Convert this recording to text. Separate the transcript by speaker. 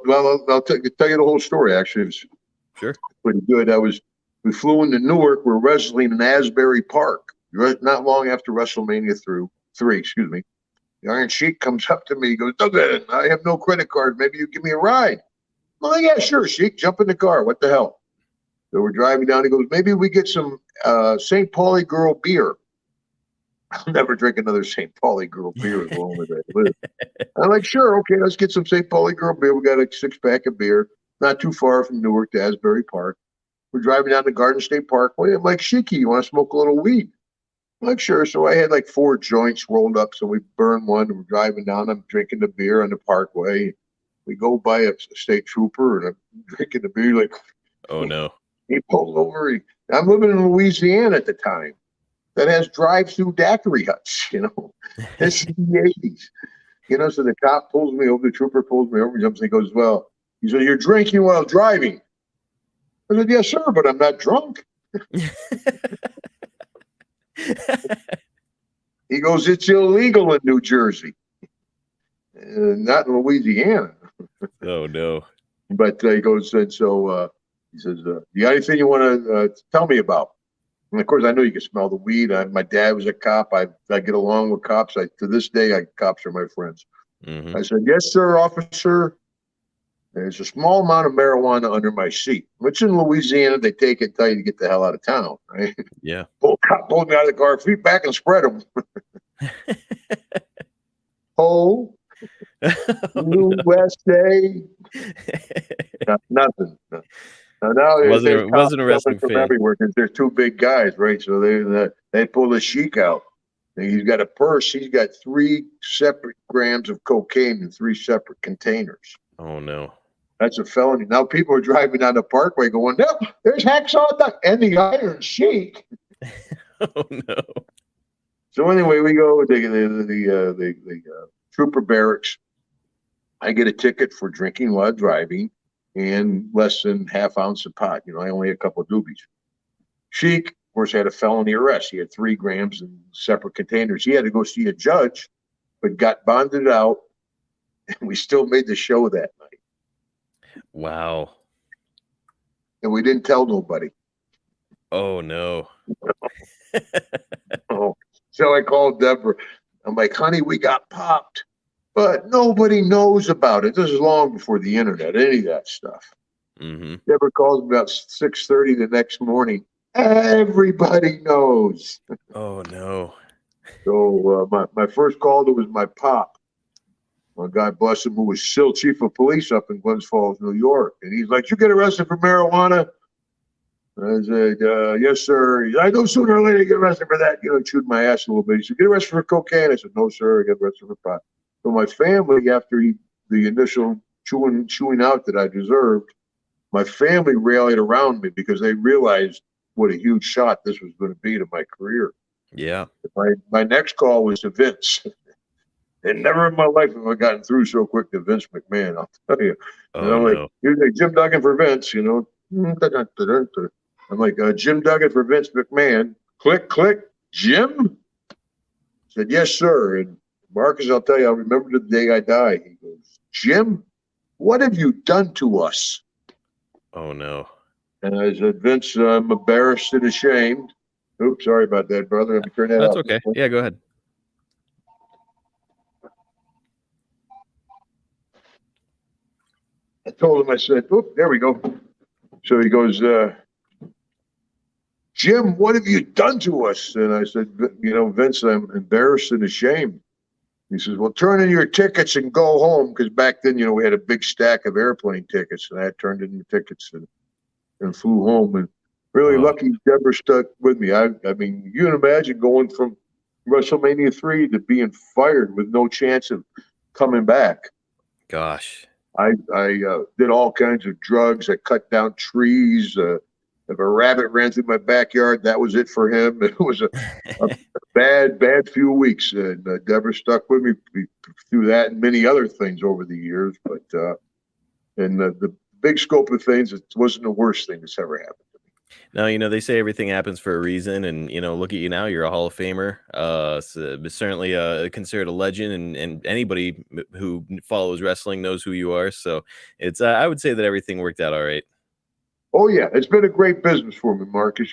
Speaker 1: well, I'll tell you the whole story. Actually, it's
Speaker 2: Sure.
Speaker 1: pretty good. We flew into Newark. We're wrestling in Asbury Park. Not long after WrestleMania 3. Excuse me. The Iron Sheik comes up to me. He goes, Duggan, I have no credit card. Maybe you give me a ride. I'm like, yeah, sure, Sheik. Jump in the car. What the hell? So we're driving down. He goes, maybe we get some St. Pauli Girl beer. I'll never drink another St. Pauli Girl beer as long as I live. I'm like, sure, okay, let's get some St. Pauli Girl beer. We got a 6-pack of beer, not too far from Newark to Asbury Park. We're driving down to Garden State Parkway. I'm like, Sheiky, you want to smoke a little weed? I'm like, sure. So I had like 4 joints rolled up. So we burned one. And we're driving down. I'm drinking the beer on the parkway. We go by a state trooper and I'm drinking the beer. Like,
Speaker 2: oh, no.
Speaker 1: He pulled over. I'm living in Louisiana at the time. That has drive-through daiquiri huts, This is the 80s. So the cop pulls me over, the trooper pulls me over, jumps and he goes, well, he said, you're drinking while driving. I said, yes, sir, but I'm not drunk. He goes, it's illegal in New Jersey. Not in Louisiana.
Speaker 2: Oh, no.
Speaker 1: But he goes, and so he says, you got anything you want to tell me about? And of course, I know you can smell the weed. My dad was a cop. I get along with cops. To this day, cops are my friends.
Speaker 2: Mm-hmm.
Speaker 1: I said, yes, sir, officer. There's a small amount of marijuana under my seat, which in Louisiana, they take it, tell you to get the hell out of town, right?
Speaker 2: Yeah.
Speaker 1: Cop pulled me out of the car, feet back and spread them. Oh, USA. Nothing. Now
Speaker 2: it wasn't a wrestling
Speaker 1: from
Speaker 2: fan.
Speaker 1: everywhere because they're 2 big guys, right? So they pull the Sheik out. And he's got a purse. He's got 3 separate grams of cocaine in 3 separate containers.
Speaker 2: Oh, no.
Speaker 1: That's a felony. Now people are driving down the parkway going, no, there's Hacksaw and the Iron Sheik.
Speaker 2: Oh, no.
Speaker 1: So anyway, we go to the trooper barracks. I get a ticket for drinking while driving and less than half ounce of pot. I only had a couple of doobies. Sheik, of course, had a felony arrest. He had 3 grams in separate containers. He had to go see a judge, but got bonded out, and we still made the show that night.
Speaker 2: Wow.
Speaker 1: And we didn't tell nobody.
Speaker 2: Oh, no.
Speaker 1: So I called Deborah. I'm like, honey, we got popped. But nobody knows about it. This is long before the internet, any of that stuff.
Speaker 2: Mm-hmm.
Speaker 1: Deborah calls me about 6:30 the next morning. Everybody knows.
Speaker 2: Oh, no.
Speaker 1: So my first call was my pop. Well, God bless him, who was still chief of police up in Glens Falls, New York. And he's like, you get arrested for marijuana? I said, yes, sir. I know sooner or later you get arrested for that. Chewed my ass a little bit. He said, get arrested for cocaine? I said, no, sir. I get arrested for pot. So my family, after the initial chewing out that I deserved, my family rallied around me because they realized what a huge shot this was going to be to my career.
Speaker 2: Yeah.
Speaker 1: My next call was to Vince. And never in my life have I gotten through so quick to Vince McMahon, I'll tell you. And I'm like, you're like Jim Duggan for Vince, I'm like, Jim Duggan for Vince McMahon. Click, click. Jim? I said, yes, sir. And Marcus, I'll tell you, I remember the day I died. He goes, Jim, what have you done to us?
Speaker 2: Oh, no.
Speaker 1: And I said, Vince, I'm embarrassed and ashamed. Oops, sorry about that, brother. Let me turn that off.
Speaker 2: That's okay. Yeah, go ahead.
Speaker 1: I told him, I said, oop, there we go. So he goes, Jim, what have you done to us? And I said, Vince, I'm embarrassed and ashamed. He says, well, turn in your tickets and go home. Because back then, we had a big stack of airplane tickets. And I turned in the tickets and flew home. And really lucky Deborah stuck with me. I mean, you can imagine going from WrestleMania 3 to being fired with no chance of coming back.
Speaker 2: Gosh.
Speaker 1: I did all kinds of drugs. I cut down trees. If a rabbit ran through my backyard, that was it for him. It was a bad few weeks. And Deborah stuck with me through that and many other things over the years. But in the big scope of things, it wasn't the worst thing that's ever happened to me.
Speaker 2: Now, they say everything happens for a reason, and look at you now. You're a Hall of Famer. Certainly considered a legend, and anybody who follows wrestling knows who you are. So it's I would say that everything worked out all right.
Speaker 1: Oh yeah, it's been a great business for me, Marcus.